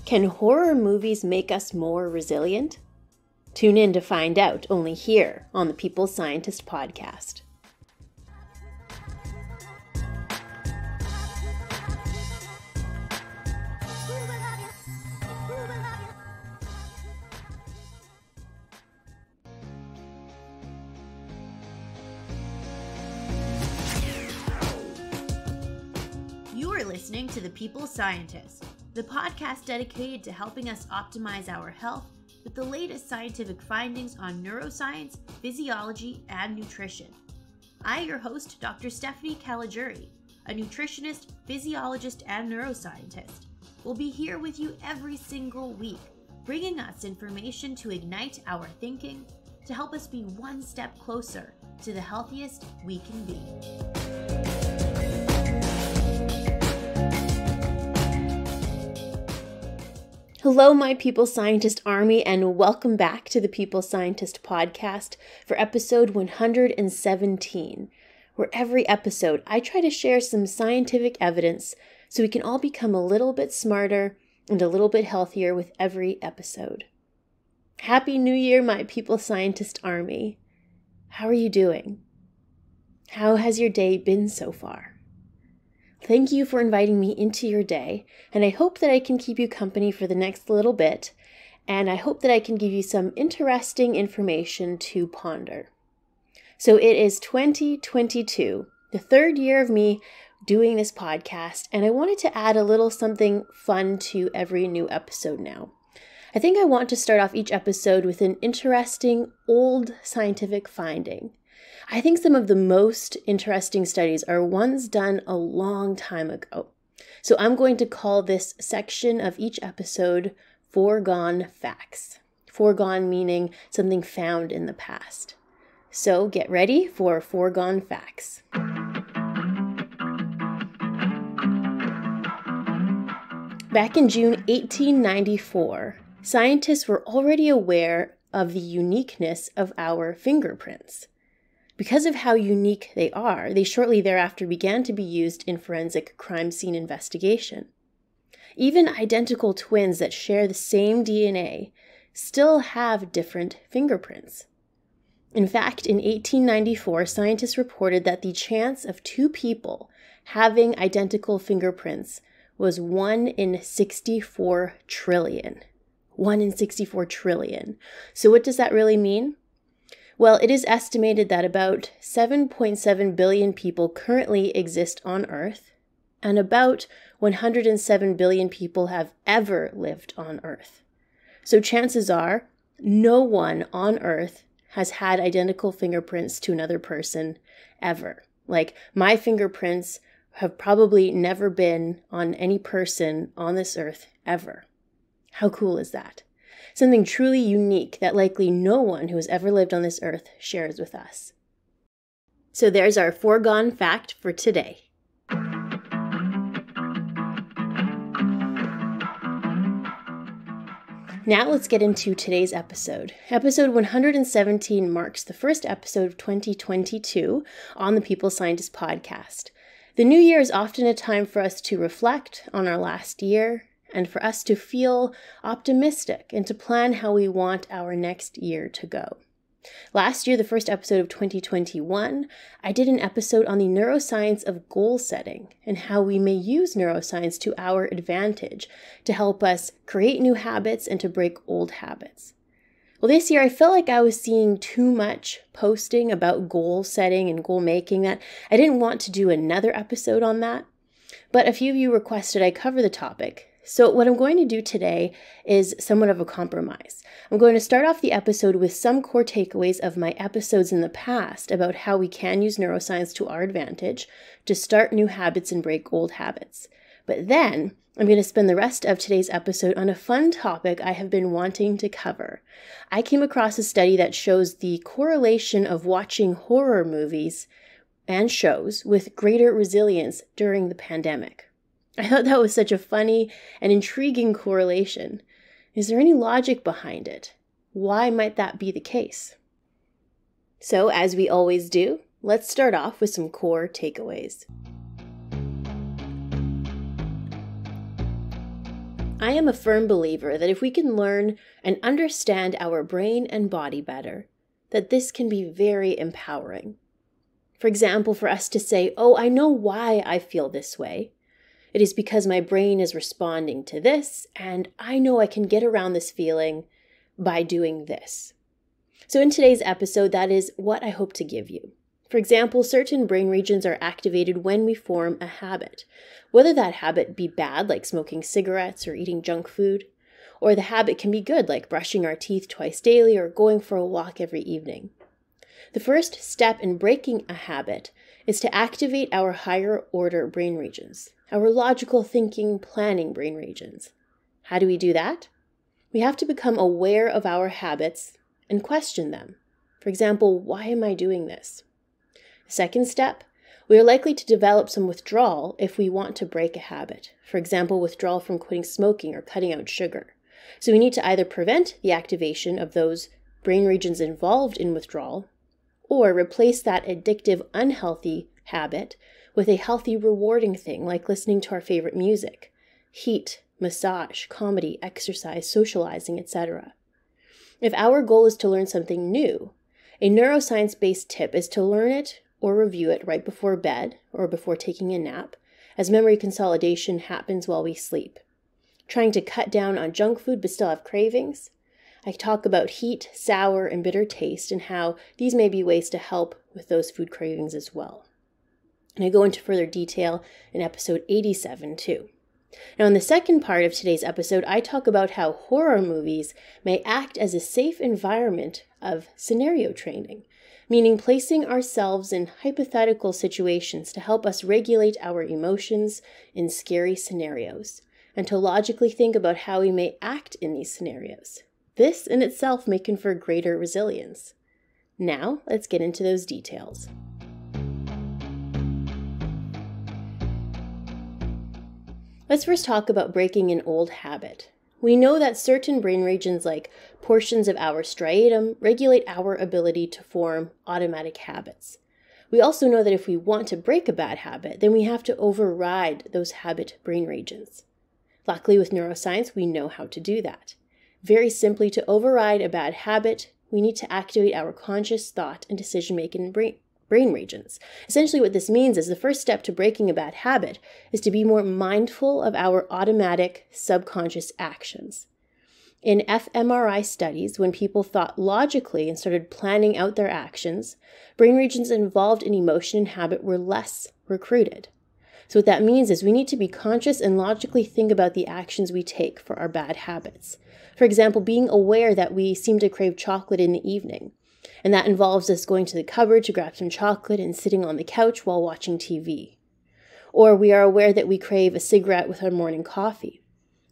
Can horror movies make us more resilient? Tune in to find out, only here on the People Scientist podcast. You are listening to the People Scientist, the podcast dedicated to helping us optimize our health with the latest scientific findings on neuroscience, physiology, and nutrition. I, your host, Dr. Stephanie Caligiuri, a nutritionist, physiologist, and neuroscientist, will be here with you every single week, bringing us information to ignite our thinking, to help us be one step closer to the healthiest we can be. Hello, my People Scientist Army, and welcome back to the People Scientist podcast for episode 117, where every episode I try to share some scientific evidence so we can all become a little bit smarter and a little bit healthier with every episode. Happy New Year, my People Scientist Army. How are you doing? How has your day been so far? Thank you for inviting me into your day, and I hope that I can keep you company for the next little bit, and I hope that I can give you some interesting information to ponder. So it is 2022, the third year of me doing this podcast, and I wanted to add a little something fun to every new episode now. I think I want to start off each episode with an interesting old scientific finding. I think some of the most interesting studies are ones done a long time ago. So I'm going to call this section of each episode Forgeone Facts. Forgone meaning something found in the past. So get ready for Forgeone Facts. Back in June 1894, scientists were already aware of the uniqueness of our fingerprints. Because of how unique they are, they shortly thereafter began to be used in forensic crime scene investigation. Even identical twins that share the same DNA still have different fingerprints. In fact, in 1894, scientists reported that the chance of two people having identical fingerprints was 1 in 64 trillion. 1 in 64 trillion. So what does that really mean? Well, it is estimated that about 7.7 billion people currently exist on Earth, and about 107 billion people have ever lived on Earth. So chances are, no one on Earth has had identical fingerprints to another person ever. Like, my fingerprints have probably never been on any person on this Earth ever. How cool is that? Something truly unique that likely no one who has ever lived on this earth shares with us. So there's our Forgeone fact for today. Now let's get into today's episode. Episode 117 marks the first episode of 2022 on the People Scientist podcast. The new year is often a time for us to reflect on our last year, and for us to feel optimistic and to plan how we want our next year to go. Last year, the first episode of 2021, I did an episode on the neuroscience of goal setting and how we may use neuroscience to our advantage to help us create new habits and to break old habits. Well, this year, I felt like I was seeing too much posting about goal setting and goal making that I didn't want to do another episode on that. But a few of you requested I cover the topic. So what I'm going to do today is somewhat of a compromise. I'm going to start off the episode with some core takeaways of my episodes in the past about how we can use neuroscience to our advantage to start new habits and break old habits. But then I'm going to spend the rest of today's episode on a fun topic I have been wanting to cover. I came across a study that shows the correlation of watching horror movies and shows with greater resilience during the pandemic. I thought that was such a funny and intriguing correlation. Is there any logic behind it? Why might that be the case? So, as we always do, let's start off with some core takeaways. I am a firm believer that if we can learn and understand our brain and body better, that this can be very empowering. For example, for us to say, oh, I know why I feel this way. It is because my brain is responding to this, and I know I can get around this feeling by doing this. So in today's episode, that is what I hope to give you. For example, certain brain regions are activated when we form a habit, whether that habit be bad, like smoking cigarettes or eating junk food, or the habit can be good, like brushing our teeth twice daily or going for a walk every evening. The first step in breaking a habit is to activate our higher order brain regions, our logical thinking, planning brain regions. How do we do that? We have to become aware of our habits and question them. For example, why am I doing this? Second step, we are likely to develop some withdrawal if we want to break a habit. For example, withdrawal from quitting smoking or cutting out sugar. So we need to either prevent the activation of those brain regions involved in withdrawal, or replace that addictive, unhealthy habit with a healthy, rewarding thing like listening to our favorite music, heat, massage, comedy, exercise, socializing, etc. If our goal is to learn something new, a neuroscience-based tip is to learn it or review it right before bed or before taking a nap, as memory consolidation happens while we sleep. Trying to cut down on junk food but still have cravings. I talk about heat, sour, and bitter taste and how these may be ways to help with those food cravings as well. And I go into further detail in episode 87 too. Now, in the second part of today's episode, I talk about how horror movies may act as a safe environment of scenario training, meaning placing ourselves in hypothetical situations to help us regulate our emotions in scary scenarios, and to logically think about how we may act in these scenarios. This in itself may confer greater resilience. Now, let's get into those details. Let's first talk about breaking an old habit. We know that certain brain regions, like portions of our striatum, regulate our ability to form automatic habits. We also know that if we want to break a bad habit, then we have to override those habit brain regions. Luckily, with neuroscience, we know how to do that. Very simply, to override a bad habit, we need to activate our conscious thought and decision-making brain regions. Essentially, what this means is the first step to breaking a bad habit is to be more mindful of our automatic subconscious actions. In fMRI studies, when people thought logically and started planning out their actions, brain regions involved in emotion and habit were less recruited. So what that means is we need to be conscious and logically think about the actions we take for our bad habits. For example, being aware that we seem to crave chocolate in the evening, and that involves us going to the cupboard to grab some chocolate and sitting on the couch while watching TV. Or we are aware that we crave a cigarette with our morning coffee.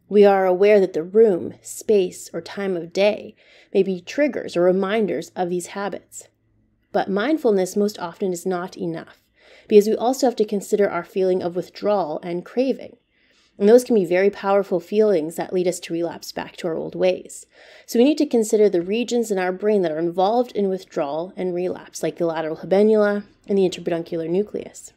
We are aware that the room, space, or time of day may be triggers or reminders of these habits. But mindfulness most often is not enough, because we also have to consider our feeling of withdrawal and craving. And those can be very powerful feelings that lead us to relapse back to our old ways. So we need to consider the regions in our brain that are involved in withdrawal and relapse, like the lateral habenula and the interpeduncular nucleus.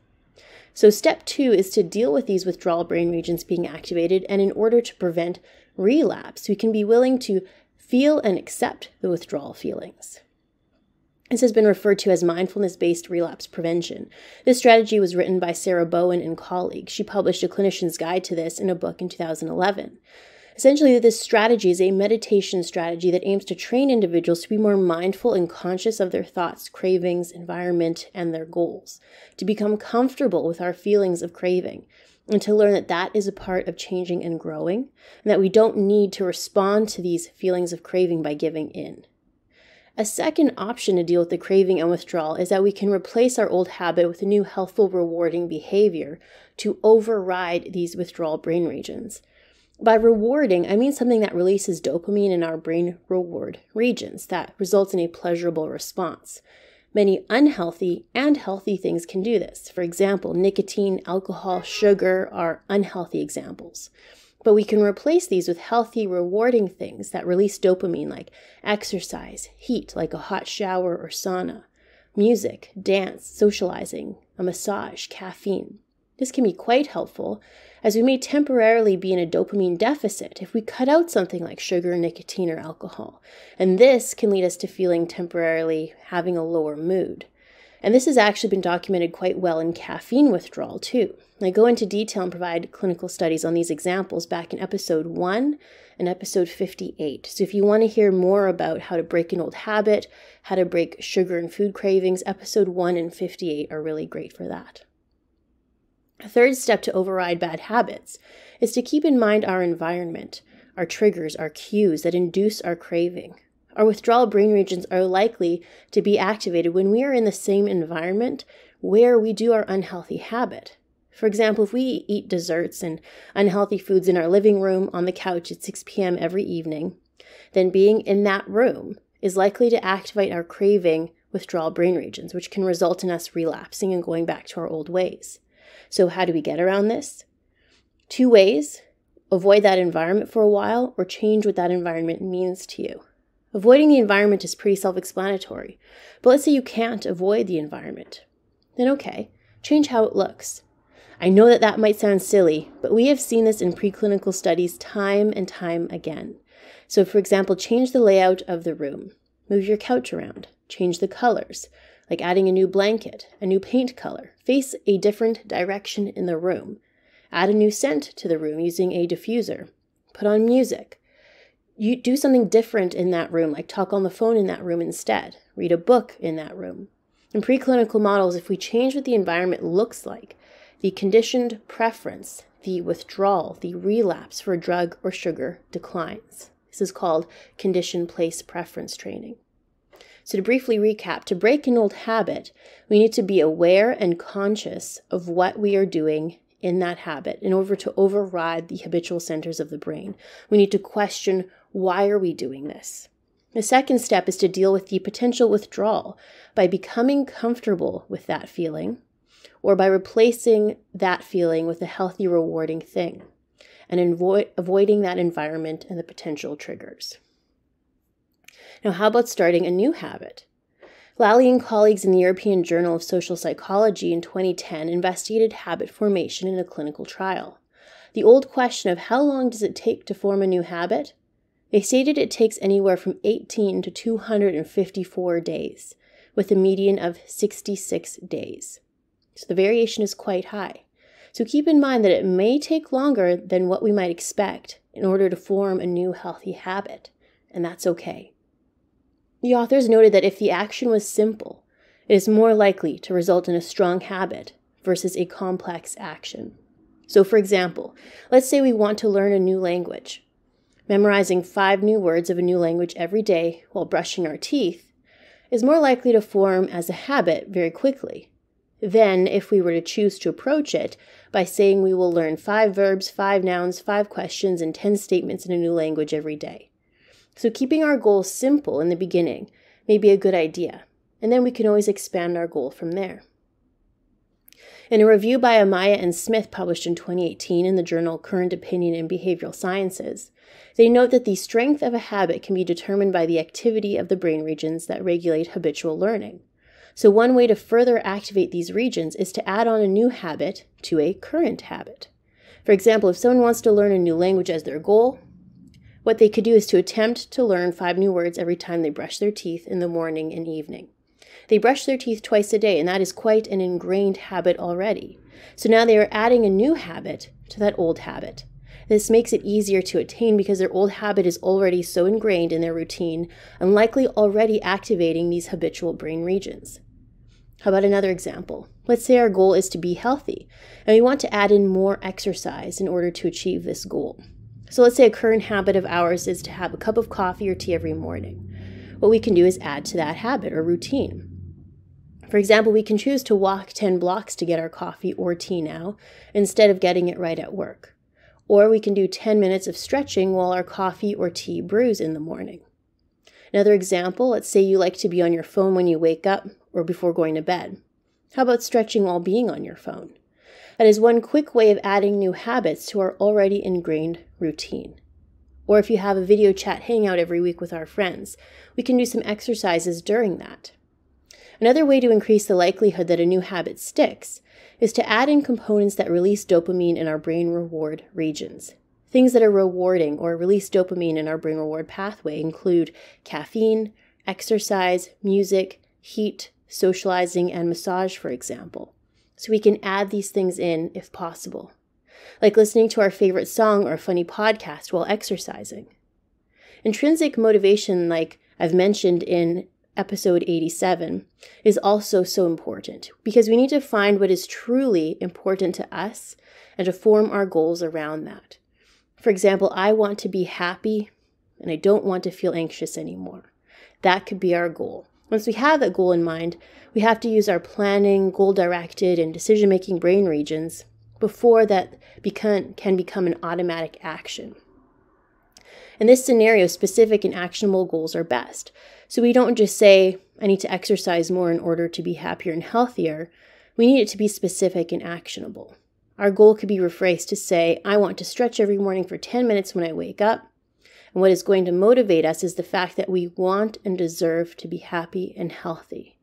So step 2 is to deal with these withdrawal brain regions being activated, and in order to prevent relapse, we can be willing to feel and accept the withdrawal feelings. This has been referred to as mindfulness-based relapse prevention. This strategy was written by Sarah Bowen and colleagues. She published a clinician's guide to this in a book in 2011. Essentially, this strategy is a meditation strategy that aims to train individuals to be more mindful and conscious of their thoughts, cravings, environment, and their goals, to become comfortable with our feelings of craving, and to learn that that is a part of changing and growing, and that we don't need to respond to these feelings of craving by giving in. A second option to deal with the craving and withdrawal is that we can replace our old habit with a new healthful, rewarding behavior to override these withdrawal brain regions. By rewarding, I mean something that releases dopamine in our brain reward regions that results in a pleasurable response. Many unhealthy and healthy things can do this. For example, nicotine, alcohol, sugar are unhealthy examples. But we can replace these with healthy, rewarding things that release dopamine, like exercise, heat, like a hot shower or sauna, music, dance, socializing, a massage, caffeine. This can be quite helpful, as we may temporarily be in a dopamine deficit if we cut out something like sugar, nicotine, or alcohol, and this can lead us to feeling temporarily having a lower mood. And this has actually been documented quite well in caffeine withdrawal too. I go into detail and provide clinical studies on these examples back in episode 1 and episode 58. So if you want to hear more about how to break an old habit, how to break sugar and food cravings, episode 1 and 58 are really great for that. A third step to override bad habits is to keep in mind our environment, our triggers, our cues that induce our craving. Our withdrawal brain regions are likely to be activated when we are in the same environment where we do our unhealthy habit. For example, if we eat desserts and unhealthy foods in our living room on the couch at 6 p.m. every evening, then being in that room is likely to activate our craving withdrawal brain regions, which can result in us relapsing and going back to our old ways. So how do we get around this? 2 ways: avoid that environment for a while or change what that environment means to you. Avoiding the environment is pretty self-explanatory, but let's say you can't avoid the environment. Then okay, change how it looks. I know that might sound silly, but we have seen this in preclinical studies time and time again. So for example, change the layout of the room. Move your couch around. Change the colors, like adding a new blanket, a new paint color. Face a different direction in the room. Add a new scent to the room using a diffuser. Put on music. You do something different in that room, like talk on the phone in that room instead. Read a book in that room. In preclinical models, if we change what the environment looks like, the conditioned preference, the withdrawal, the relapse for a drug or sugar declines. This is called conditioned place preference training. So to briefly recap, to break an old habit, we need to be aware and conscious of what we are doing in that habit in order to override the habitual centers of the brain. We need to question, why are we doing this? The second step is to deal with the potential withdrawal by becoming comfortable with that feeling or by replacing that feeling with a healthy, rewarding thing and avoiding that environment and the potential triggers. Now, how about starting a new habit? Lally and colleagues in the European Journal of Social Psychology in 2010 investigated habit formation in a clinical trial. The old question of how long does it take to form a new habit? They stated it takes anywhere from 18 to 254 days, with a median of 66 days. So the variation is quite high. So keep in mind that it may take longer than what we might expect in order to form a new healthy habit, and that's okay. The authors noted that if the action was simple, it is more likely to result in a strong habit versus a complex action. So for example, let's say we want to learn a new language. Memorizing 5 new words of a new language every day while brushing our teeth is more likely to form as a habit very quickly than if we were to choose to approach it by saying we will learn 5 verbs, 5 nouns, 5 questions, and 10 statements in a new language every day. So keeping our goal simple in the beginning may be a good idea, and then we can always expand our goal from there. In a review by Amaya and Smith published in 2018 in the journal Current Opinion in Behavioral Sciences, they note that the strength of a habit can be determined by the activity of the brain regions that regulate habitual learning. So one way to further activate these regions is to add on a new habit to a current habit. For example, if someone wants to learn a new language as their goal, what they could do is to attempt to learn 5 new words every time they brush their teeth in the morning and evening. They brush their teeth twice a day, and that is quite an ingrained habit already. So now they are adding a new habit to that old habit. This makes it easier to attain because their old habit is already so ingrained in their routine and likely already activating these habitual brain regions. How about another example? Let's say our goal is to be healthy, and we want to add in more exercise in order to achieve this goal. So let's say a current habit of ours is to have a cup of coffee or tea every morning. What we can do is add to that habit or routine. For example, we can choose to walk 10 blocks to get our coffee or tea now, instead of getting it right at work. Or we can do 10 minutes of stretching while our coffee or tea brews in the morning. Another example, let's say you like to be on your phone when you wake up or before going to bed. How about stretching while being on your phone? That is one quick way of adding new habits to our already ingrained routine. Or if you have a video chat hangout every week with our friends, we can do some exercises during that. Another way to increase the likelihood that a new habit sticks is to add in components that release dopamine in our brain reward regions. Things that are rewarding or release dopamine in our brain reward pathway include caffeine, exercise, music, heat, socializing, and massage, for example. So we can add these things in if possible, like listening to our favorite song or a funny podcast while exercising. Intrinsic motivation, like I've mentioned in episode 87, is also so important because we need to find what is truly important to us and to form our goals around that. For example, I want to be happy and I don't want to feel anxious anymore. That could be our goal. Once we have that goal in mind, we have to use our planning, goal-directed, and decision-making brain regions before that can become an automatic action. In this scenario, specific and actionable goals are best. So we don't just say, I need to exercise more in order to be happier and healthier. We need it to be specific and actionable. Our goal could be rephrased to say, I want to stretch every morning for 10 minutes when I wake up. And what is going to motivate us is the fact that we want and deserve to be happy and healthy.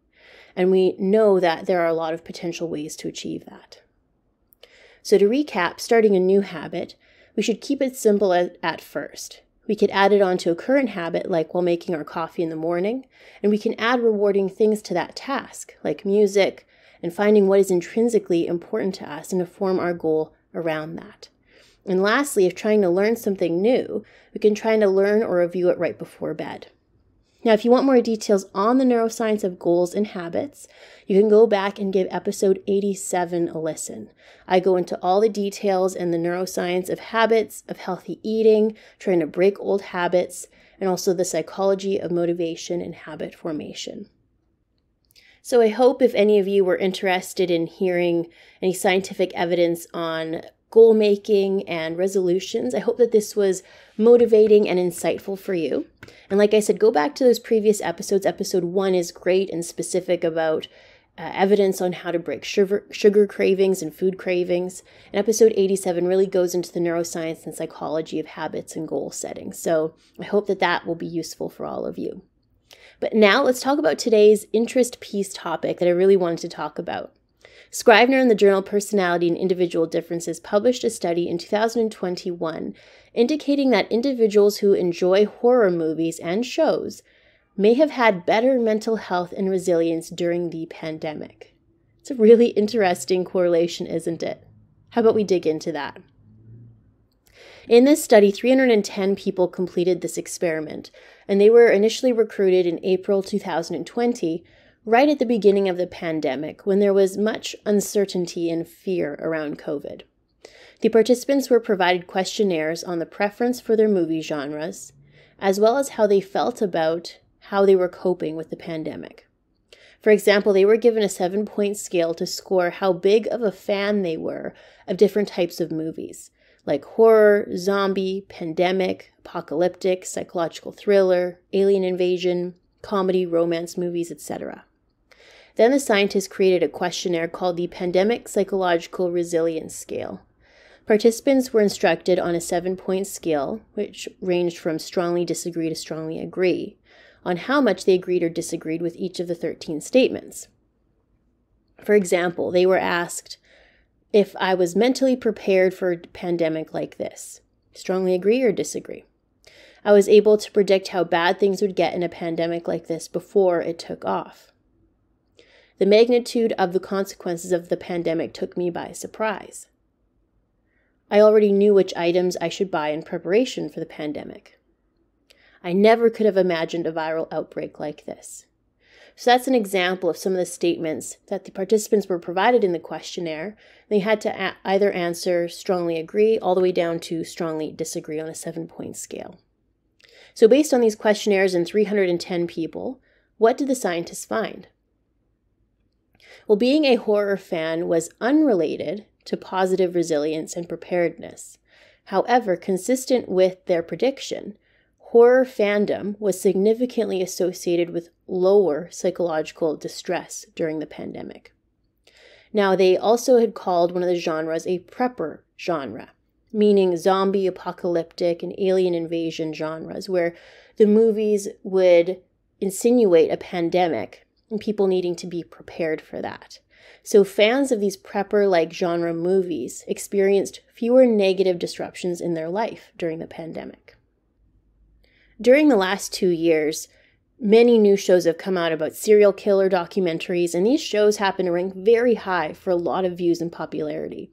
And we know that there are a lot of potential ways to achieve that. So to recap, starting a new habit, we should keep it simple at first. We could add it onto a current habit, like while making our coffee in the morning, and we can add rewarding things to that task, like music, and finding what is intrinsically important to us and to form our goal around that. And lastly, if trying to learn something new, we can try to learn or review it right before bed. Now, if you want more details on the neuroscience of goals and habits, you can go back and give episode 87 a listen. I go into all the details and the neuroscience of habits, of healthy eating, trying to break old habits, and also the psychology of motivation and habit formation. So I hope if any of you were interested in hearing any scientific evidence on goal making and resolutions, I hope that this was motivating and insightful for you. And like I said, go back to those previous episodes. Episode 1 is great and specific about evidence on how to break sugar cravings and food cravings. And episode 87 really goes into the neuroscience and psychology of habits and goal setting. So I hope that that will be useful for all of you. But now let's talk about today's interest piece topic that I really wanted to talk about. Scrivener in the journal Personality and Individual Differences published a study in 2021 indicating that individuals who enjoy horror movies and shows may have had better mental health and resilience during the pandemic. It's a really interesting correlation, isn't it? How about we dig into that? In this study, 310 people completed this experiment, and they were initially recruited in April 2020, right at the beginning of the pandemic, when there was much uncertainty and fear around COVID. The participants were provided questionnaires on the preference for their movie genres, as well as how they felt about how they were coping with the pandemic. For example, they were given a 7-point scale to score how big of a fan they were of different types of movies, like horror, zombie, pandemic, apocalyptic, psychological thriller, alien invasion, comedy, romance movies, etc. Then the scientists created a questionnaire called the Pandemic Psychological Resilience Scale. Participants were instructed on a 7-point scale, which ranged from strongly disagree to strongly agree, on how much they agreed or disagreed with each of the 13 statements. For example, they were asked, if I was mentally prepared for a pandemic like this, strongly agree or disagree? I was able to predict how bad things would get in a pandemic like this before it took off. The magnitude of the consequences of the pandemic took me by surprise. I already knew which items I should buy in preparation for the pandemic. I never could have imagined a viral outbreak like this. So that's an example of some of the statements that the participants were provided in the questionnaire. They had to either answer strongly agree all the way down to strongly disagree on a 7-point scale. So based on these questionnaires and 310 people, what did the scientists find? Well, being a horror fan was unrelated to positive resilience and preparedness. However, consistent with their prediction, horror fandom was significantly associated with lower psychological distress during the pandemic. Now, they also had called one of the genres a prepper genre, meaning zombie, apocalyptic, and alien invasion genres, where the movies would insinuate a pandemic and people needing to be prepared for that. So fans of these prepper-like genre movies experienced fewer negative disruptions in their life during the pandemic. During the last 2 years, many new shows have come out about serial killer documentaries, and these shows happen to rank very high for a lot of views and popularity.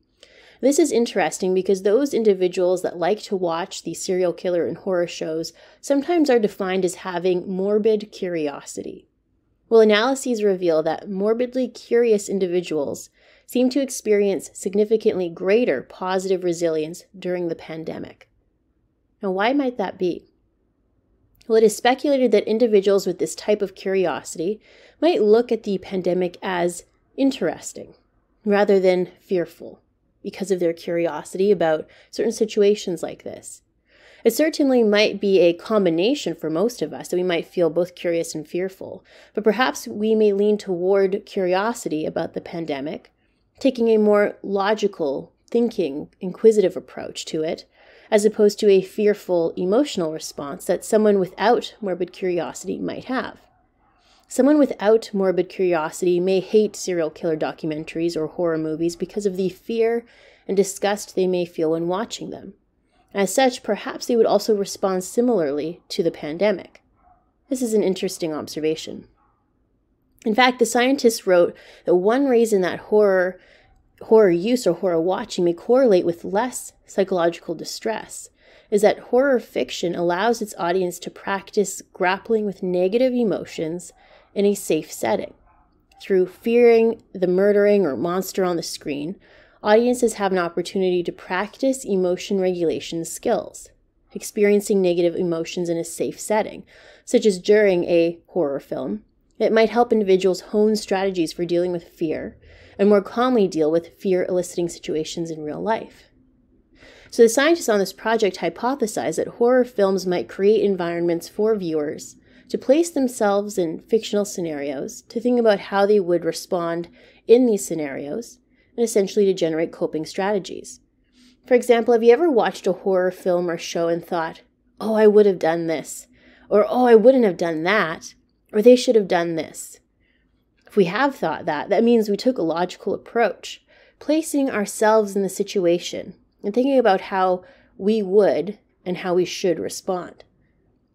This is interesting because those individuals that like to watch these serial killer and horror shows sometimes are defined as having morbid curiosity. Well, analyses reveal that morbidly curious individuals seem to experience significantly greater positive resilience during the pandemic. Now, why might that be? Well, it is speculated that individuals with this type of curiosity might look at the pandemic as interesting rather than fearful because of their curiosity about certain situations like this. It certainly might be a combination for most of us that we might feel both curious and fearful, but perhaps we may lean toward curiosity about the pandemic, taking a more logical, thinking, inquisitive approach to it, as opposed to a fearful, emotional response that someone without morbid curiosity might have. Someone without morbid curiosity may hate serial killer documentaries or horror movies because of the fear and disgust they may feel when watching them. As such, perhaps they would also respond similarly to the pandemic. This is an interesting observation. In fact, the scientists wrote that one reason that horror use or horror watching may correlate with less psychological distress is that horror fiction allows its audience to practice grappling with negative emotions in a safe setting. Through fearing the murdering or monster on the screen, audiences have an opportunity to practice emotion regulation skills, experiencing negative emotions in a safe setting, such as during a horror film. It might help individuals hone strategies for dealing with fear and more calmly deal with fear-eliciting situations in real life. So the scientists on this project hypothesized that horror films might create environments for viewers to place themselves in fictional scenarios, to think about how they would respond in these scenarios, and essentially to generate coping strategies. For example, have you ever watched a horror film or show and thought, oh, I would have done this, or oh, I wouldn't have done that, or they should have done this? If we have thought that, that means we took a logical approach, placing ourselves in the situation and thinking about how we would and how we should respond.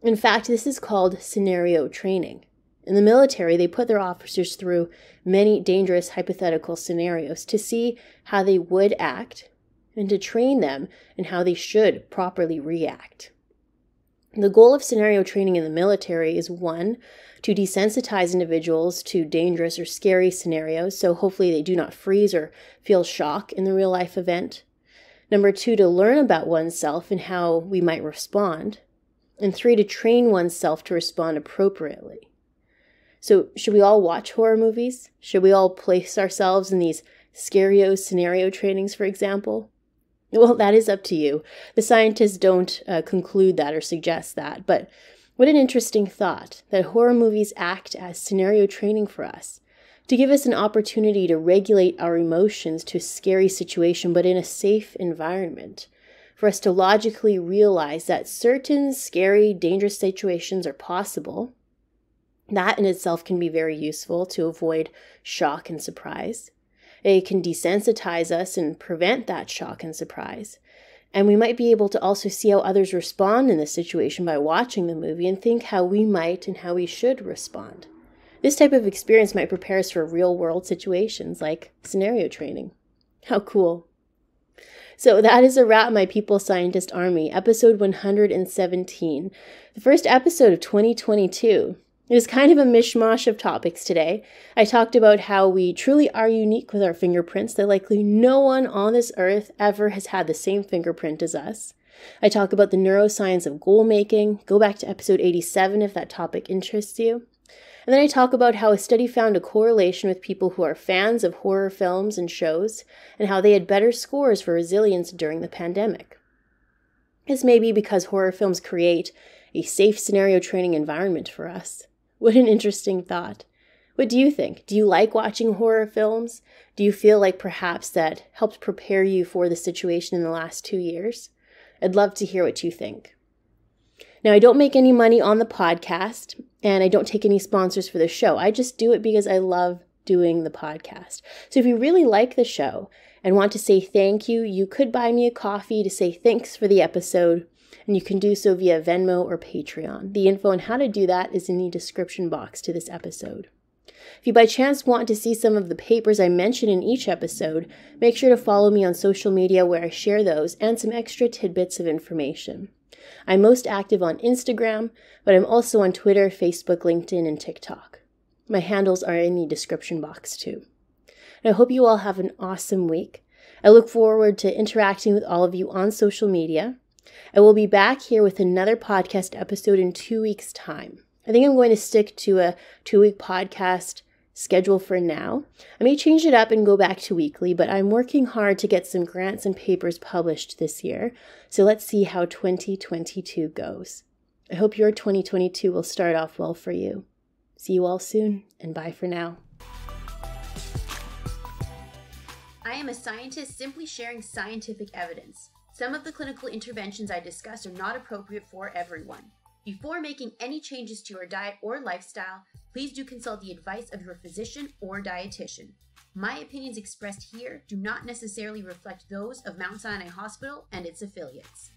In fact, this is called scenario training. In the military, they put their officers through many dangerous hypothetical scenarios to see how they would act and to train them in how they should properly react. The goal of scenario training in the military is 1, to desensitize individuals to dangerous or scary scenarios, so hopefully they do not freeze or feel shock in the real-life event. 2, to learn about oneself and how we might respond. And 3, to train oneself to respond appropriately. So should we all watch horror movies? Should we all place ourselves in these scenario trainings, for example? Well, that is up to you. The scientists don't conclude that or suggest that, but what an interesting thought that horror movies act as scenario training for us, to give us an opportunity to regulate our emotions to a scary situation, but in a safe environment, for us to logically realize that certain scary, dangerous situations are possible. That in itself can be very useful to avoid shock and surprise. It can desensitize us and prevent that shock and surprise. And we might be able to also see how others respond in this situation by watching the movie and think how we might and how we should respond. This type of experience might prepare us for real-world situations like scenario training. How cool. So that is a wrap, my People Scientist Army, episode 117, the first episode of 2022. It was kind of a mishmash of topics today. I talked about how we truly are unique with our fingerprints, that likely no one on this earth ever has had the same fingerprint as us. I talk about the neuroscience of goal making. Go back to episode 87 if that topic interests you. And then I talk about how a study found a correlation with people who are fans of horror films and shows, and how they had better scores for resilience during the pandemic. This may be because horror films create a safe scenario training environment for us. What an interesting thought. What do you think? Do you like watching horror films? Do you feel like perhaps that helped prepare you for the situation in the last 2 years? I'd love to hear what you think. Now, I don't make any money on the podcast, and I don't take any sponsors for the show. I just do it because I love doing the podcast. So if you really like the show and want to say thank you, you could buy me a coffee to say thanks for the episode, and you can do so via Venmo or Patreon. The info on how to do that is in the description box to this episode. If you by chance want to see some of the papers I mention in each episode, make sure to follow me on social media where I share those and some extra tidbits of information. I'm most active on Instagram, but I'm also on Twitter, Facebook, LinkedIn, and TikTok. My handles are in the description box too. And I hope you all have an awesome week. I look forward to interacting with all of you on social media. I will be back here with another podcast episode in 2 weeks' time. I think I'm going to stick to a 2-week podcast schedule for now. I may change it up and go back to weekly, but I'm working hard to get some grants and papers published this year. So let's see how 2022 goes. I hope your 2022 will start off well for you. See you all soon, and bye for now. I am a scientist simply sharing scientific evidence. Some of the clinical interventions I discuss are not appropriate for everyone. Before making any changes to your diet or lifestyle, please do consult the advice of your physician or dietitian. My opinions expressed here do not necessarily reflect those of Mount Sinai Hospital and its affiliates.